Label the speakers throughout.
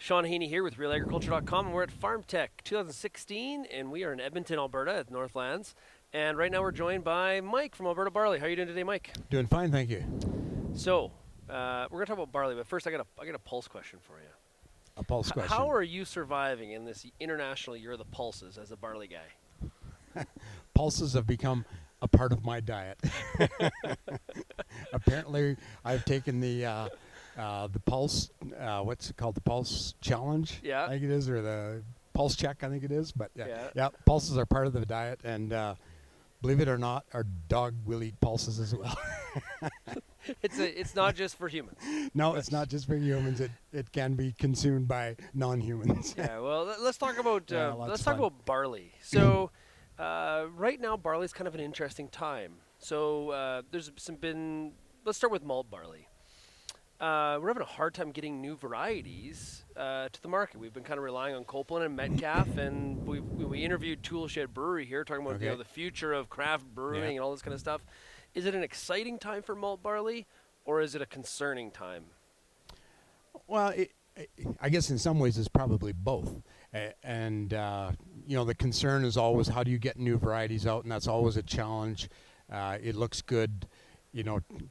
Speaker 1: Sean Haney here with RealAgriculture.com, and we're at Farmtech 2016, and we are in Edmonton, Alberta at Northlands. And right now we're joined by Mike from Alberta Barley. How are you doing today, Mike?
Speaker 2: Doing fine, thank you.
Speaker 1: So, we're going to talk about barley, but first I got a pulse question for you.
Speaker 2: A pulse question.
Speaker 1: How are you surviving in this international year of the pulses as a barley guy?
Speaker 2: Pulses have become a part of my diet. Apparently, I've taken the pulse, what's it called, the pulse challenge?
Speaker 1: Yeah.
Speaker 2: I think it is, or the pulse check, I think it is. But
Speaker 1: Yeah.
Speaker 2: yeah, pulses are part of the diet, and believe it or not, our dog will eat pulses as well.
Speaker 1: It's not just for humans.
Speaker 2: No, it's not just for humans. It can be consumed by non-humans.
Speaker 1: Yeah. Well, let's talk about
Speaker 2: Yeah,
Speaker 1: let's
Speaker 2: lots
Speaker 1: talk
Speaker 2: of fun.
Speaker 1: about barley. So, right now barley's kind of an interesting time. So let's start with malt barley. We're having a hard time getting new varieties to the market. We've been kind of relying on Copeland and Metcalf, and we interviewed Toolshed Brewery here, talking about
Speaker 2: Okay.
Speaker 1: the future of craft brewing and all this kind of stuff. Is it an exciting time for malt barley, or is it a concerning time?
Speaker 2: Well, I guess in some ways it's probably both. And the concern is always how do you get new varieties out, and that's always a challenge. It looks good,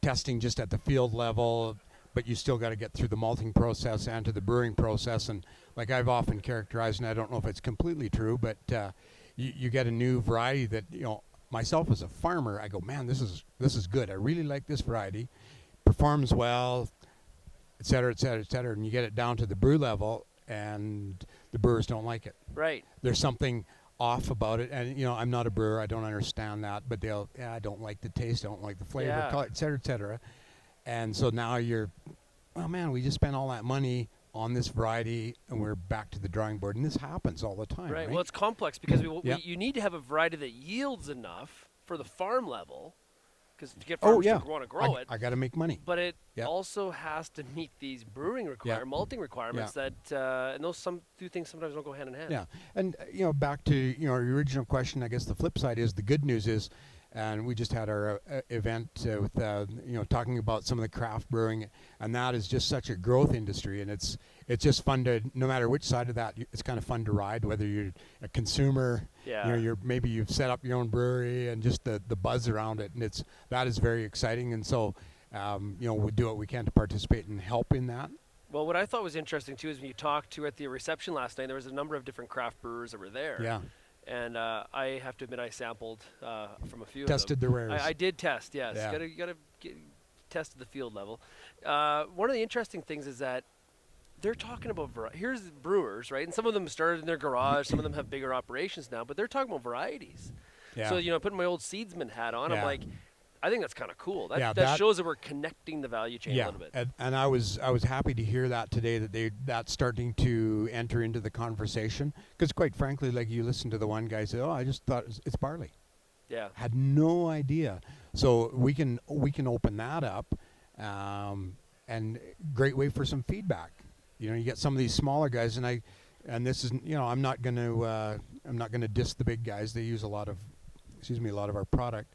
Speaker 2: testing just at the field level, but you still got to get through the malting process and to the brewing process. And like I've often characterized, and I don't know if it's completely true, but you get a new variety that, myself as a farmer, I go, man, this is good. I really like this variety. Performs well, et cetera, et cetera, et cetera. And you get it down to the brew level, and the brewers don't like it.
Speaker 1: Right.
Speaker 2: There's something off about it. And, I'm not a brewer. I don't understand that. But I don't like the taste. I don't like the flavor, color, et cetera, et cetera. And so now oh, man, we just spent all that money on this variety, and we're back to the drawing board. And this happens all the time, right?
Speaker 1: Well, it's complex because
Speaker 2: Yeah.
Speaker 1: you need to have a variety that yields enough for the farm level, because to get farmers to want to grow it.
Speaker 2: I got to make money.
Speaker 1: But it also has to meet these brewing malting requirements that, and those two things sometimes don't go hand in hand.
Speaker 2: Yeah, and back to your original question. I guess the flip side is the good news is, and we just had our event with talking about some of the craft brewing, and that is just such a growth industry, and it's just fun to, no matter which side of that, it's kind of fun to ride. Whether you're a consumer, maybe you've set up your own brewery, and just the buzz around it, and that is very exciting. And so we do what we can to participate and help in that.
Speaker 1: Well, what I thought was interesting too is when you talked to at the reception last night, there was a number of different craft brewers that were there.
Speaker 2: Yeah.
Speaker 1: And I have to admit, I sampled from a few.
Speaker 2: Tested
Speaker 1: of them.
Speaker 2: the rares.
Speaker 1: I did test. Yes,
Speaker 2: Yeah.
Speaker 1: you gotta test at the field level. One of the interesting things is that they're talking about here's brewers, right? And some of them started in their garage. Some of them have bigger operations now, but they're talking about varieties.
Speaker 2: Yeah.
Speaker 1: So putting my old seedsman hat on, I'm like, I think that's kind of cool. That shows that we're connecting the value chain a little bit.
Speaker 2: And I was happy to hear that today, that's starting to enter into the conversation. Because quite frankly, like you listen to the one guy say, "Oh, I just thought it's barley."
Speaker 1: Yeah.
Speaker 2: Had no idea. So we can open that up, and great way for some feedback. You get some of these smaller guys, and this is I'm not gonna diss the big guys. They use a lot of our product.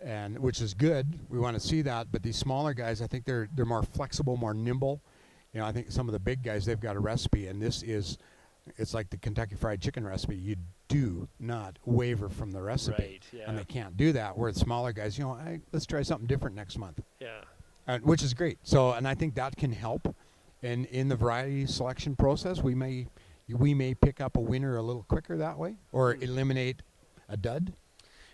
Speaker 2: And which is good. We want to see that, but these smaller guys, I think they're more flexible, more nimble. I think some of the big guys, they've got a recipe, and it's like the Kentucky Fried Chicken recipe. You do not waver from the recipe,
Speaker 1: Right, yeah.
Speaker 2: and they can't do that. Where the smaller guys, let's try something different next month.
Speaker 1: Yeah.
Speaker 2: Which is great. So, and I think that can help, in the variety selection process. We may pick up a winner a little quicker that way, or eliminate a dud.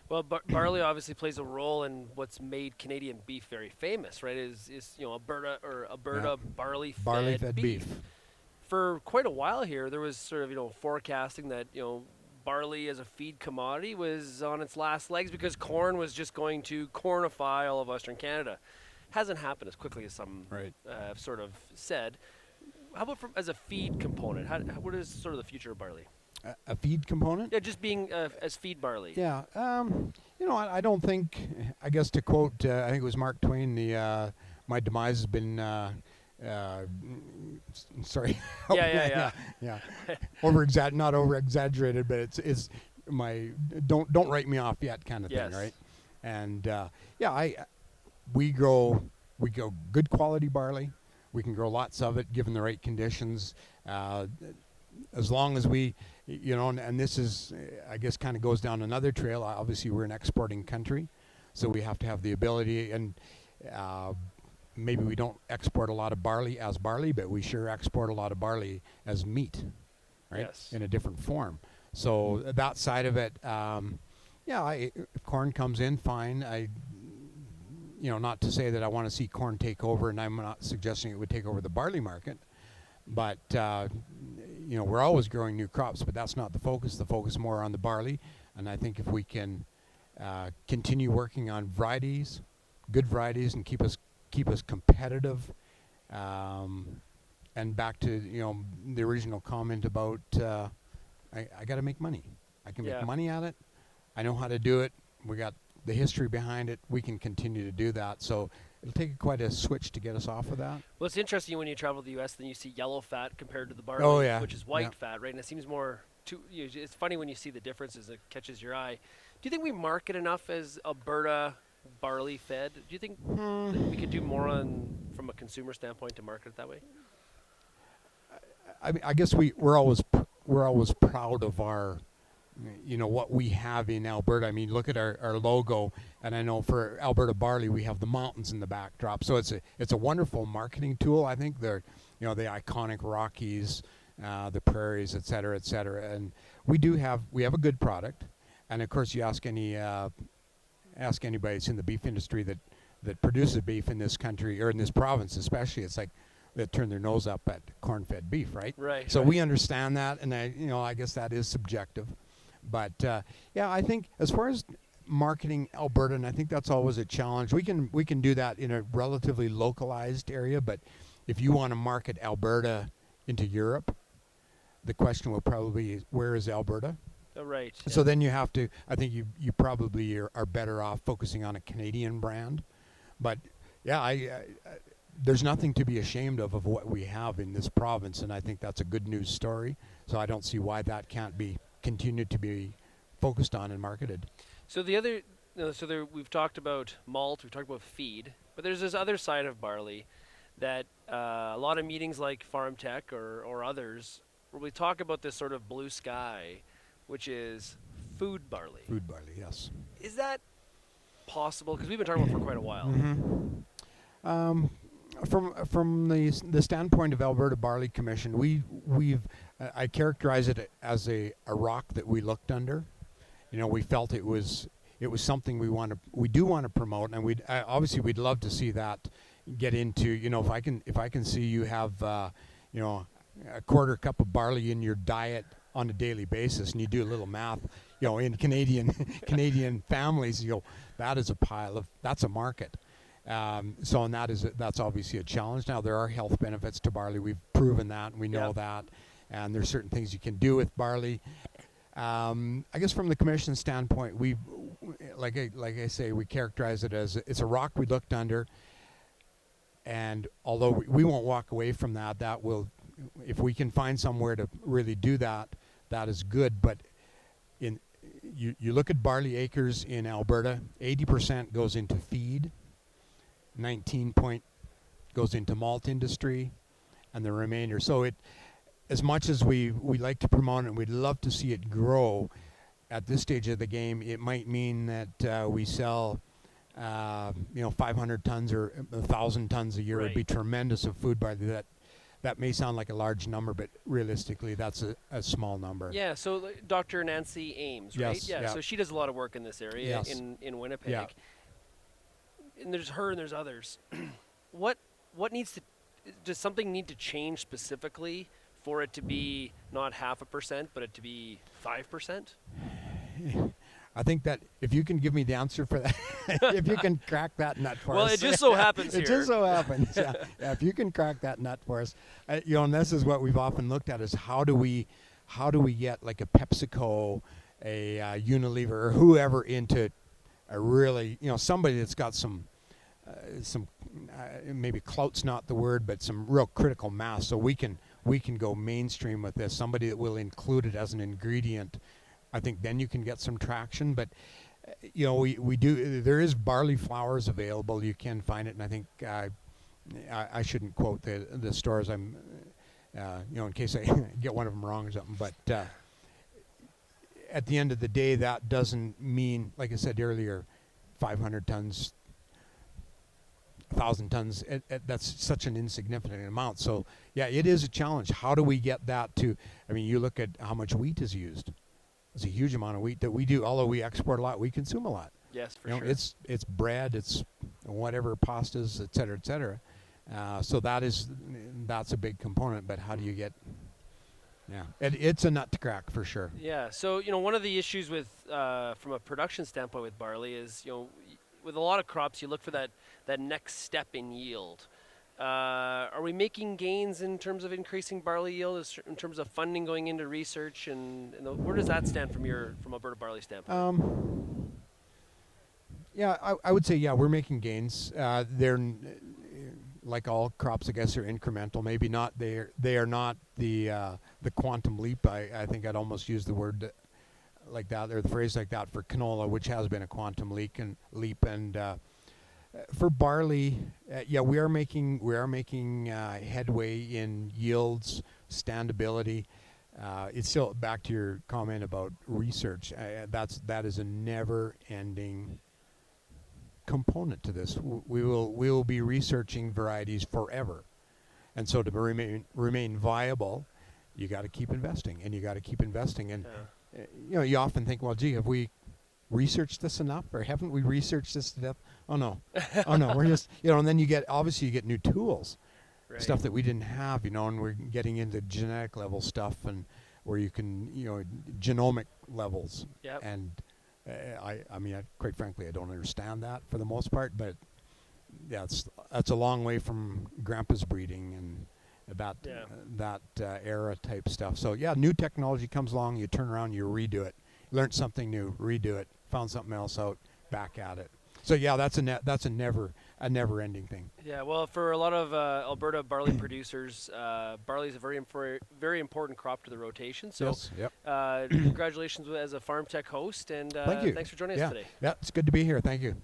Speaker 1: Well, barley obviously plays a role in what's made Canadian beef very famous, right? Is Alberta barley-fed
Speaker 2: beef.
Speaker 1: For quite a while here, there was sort of forecasting that barley as a feed commodity was on its last legs because corn was just going to cornify all of Western Canada. Hasn't happened as quickly as some have sort of said. How about as a feed component? What is sort of the future of barley?
Speaker 2: A feed component?
Speaker 1: Yeah, just being as feed barley.
Speaker 2: Yeah. I don't think, I guess to quote, I think it was Mark Twain, my demise has been, sorry.
Speaker 1: Yeah.
Speaker 2: Not over-exaggerated, but it's my, don't write me off yet kind of thing, right? And, we grow good quality barley. We can grow lots of it given the right conditions. As long as we, and this is, I guess, kind of goes down another trail. Obviously, we're an exporting country, so we have to have the ability, and maybe we don't export a lot of barley as barley, but we sure export a lot of barley as meat, right?
Speaker 1: Yes.
Speaker 2: In a different form. So that side of it, if corn comes in, fine. Not to say that I want to see corn take over, and I'm not suggesting it would take over the barley market, but we're always growing new crops, but that's not the focus. The focus more on the barley, and I think if we can continue working on varieties, good varieties, and keep us competitive, and back to the original comment about I got to make money. I can make money at it. I know how to do it. We got the history behind it. We can continue to do that. So it'll take quite a switch to get us off of that.
Speaker 1: Well, it's interesting when you travel to the U.S. then you see yellow fat compared to the barley, which is white fat, right? And it seems more. It's funny when you see the differences. It catches your eye. Do you think we market enough as Alberta barley fed? Do you think that we could do more from a consumer standpoint to market it that way?
Speaker 2: I mean, I guess we're always proud of our, what we have in Alberta. I mean, look at our logo, and I know for Alberta barley we have the mountains in the backdrop. So it's a wonderful marketing tool. I think they're the iconic Rockies, the prairies, et cetera, and we have a good product. And of course, you ask anybody that's in the beef industry that produces beef in this country or in this province, especially, it's like they turn their nose up at corn-fed beef, right?
Speaker 1: Right.
Speaker 2: So we understand that, and I guess that is subjective, but I think as far as marketing Alberta, and I think that's always a challenge. We can do that in a relatively localized area, but if you want to market Alberta into Europe, the question will probably be, where is Alberta?
Speaker 1: Oh, right.
Speaker 2: So then you have to, I think you probably are better off focusing on a Canadian brand. But there's nothing to be ashamed of what we have in this province, and I think that's a good news story. So I don't see why that can't be continued to be focused on and marketed.
Speaker 1: So we've talked about malt, we've talked about feed, but there's this other side of barley that a lot of meetings like Farmtech or others, where we talk about this sort of blue sky, which is food barley.
Speaker 2: Food barley, yes.
Speaker 1: Is that possible? Because we've been talking about it for quite a while.
Speaker 2: From the standpoint of Alberta Barley Commission, I characterize it as a rock that we looked under. We felt it was something we do want to promote, and we'd love to see that get into. If I can see you have a quarter cup of barley in your diet on a daily basis, and you do a little math, in Canadian families, that's a market. And that's obviously a challenge. Now there are health benefits to barley. We've proven that, and we know that, and there's certain things you can do with barley. I guess from the commission standpoint, like I say, we characterize it as it's a rock we looked under, and although we won't walk away from that, if we can find somewhere to really do that, that is good. But you look at barley acres in Alberta, 80% goes into feed, 19% goes into malt industry, and the remainder. So as much as we like to promote it and we'd love to see it grow, at this stage of the game, it might mean that we sell 500 tons or 1,000 tons a year. Right. Would be tremendous of food barley. That may sound like a large number, but realistically, that's a small number.
Speaker 1: Yeah, so Dr. Nancy Ames, right?
Speaker 2: Yes,
Speaker 1: yeah, so she does a lot of work in this area in Winnipeg. Yeah. And there's her and there's others. What does something need to change specifically for it to be not 0.5%, but it to be 5%?
Speaker 2: I think that if you can give me the answer for that, if you can crack that nut for us.
Speaker 1: Well, it just so happens here.
Speaker 2: It just so happens, yeah. If you can crack that nut for us. And this is what we've often looked at is how do we get like a PepsiCo, a Unilever, or whoever into a really, somebody that's got some maybe clout's not the word, but some real critical mass, so we can go mainstream with this. Somebody that will include it as an ingredient. I think then you can get some traction. But we do. There is barley flours available. You can find it, and I think I shouldn't quote the stores. I'm, in case I get one of them wrong or something. But at the end of the day, that doesn't mean, like I said earlier, 500 tons, 1,000 tons. That's such an insignificant amount. So yeah, it is a challenge. How do we get that to? I mean, you look at how much wheat is used. It's a huge amount of wheat that we do. Although we export a lot, we consume a lot.
Speaker 1: Yes, for
Speaker 2: You know,
Speaker 1: sure.
Speaker 2: it's bread, it's whatever, pastas, et cetera, et cetera. So that's a big component. But how do you get? Yeah, it's a nut to crack for sure.
Speaker 1: Yeah. So one of the issues with from a production standpoint with barley is with a lot of crops you look for that next step in yield. Are we making gains in terms of increasing barley yield, in terms of funding going into research, and where does that stand from Alberta Barley standpoint?
Speaker 2: Yeah, I would say we're making gains. They're like all crops, I guess, are incremental. Maybe not. They are not the quantum leap. I think I'd almost use the word like that, or the phrase like that, for canola, which has been a quantum leap. And for barley, we are making headway in yields, standability. It's still back to your comment about research. That is a never-ending component to this. We will be researching varieties forever, and so to remain viable, you got to keep investing, and And you often think, well, gee, have we researched this enough, or haven't we researched this to death? Oh no, oh no, we're just and then you get new tools,
Speaker 1: Right.
Speaker 2: stuff that we didn't have, and we're getting into genetic level stuff, and where you can genomic levels.
Speaker 1: Yep.
Speaker 2: And I mean, quite frankly, I don't understand that for the most part, but that's a long way from grandpa's breeding and that era type stuff. So new technology comes along, you turn around, you redo it, learned something new, redo it, found something else out, back at it. So that's a never ending thing.
Speaker 1: Yeah, well, for a lot of Alberta barley producers, barley is a very important crop to the rotation. So,
Speaker 2: Yes, yep.
Speaker 1: Congratulations as a Farmtech host, and
Speaker 2: Thank you.
Speaker 1: thanks for joining us today.
Speaker 2: Yeah, it's good to be here. Thank you.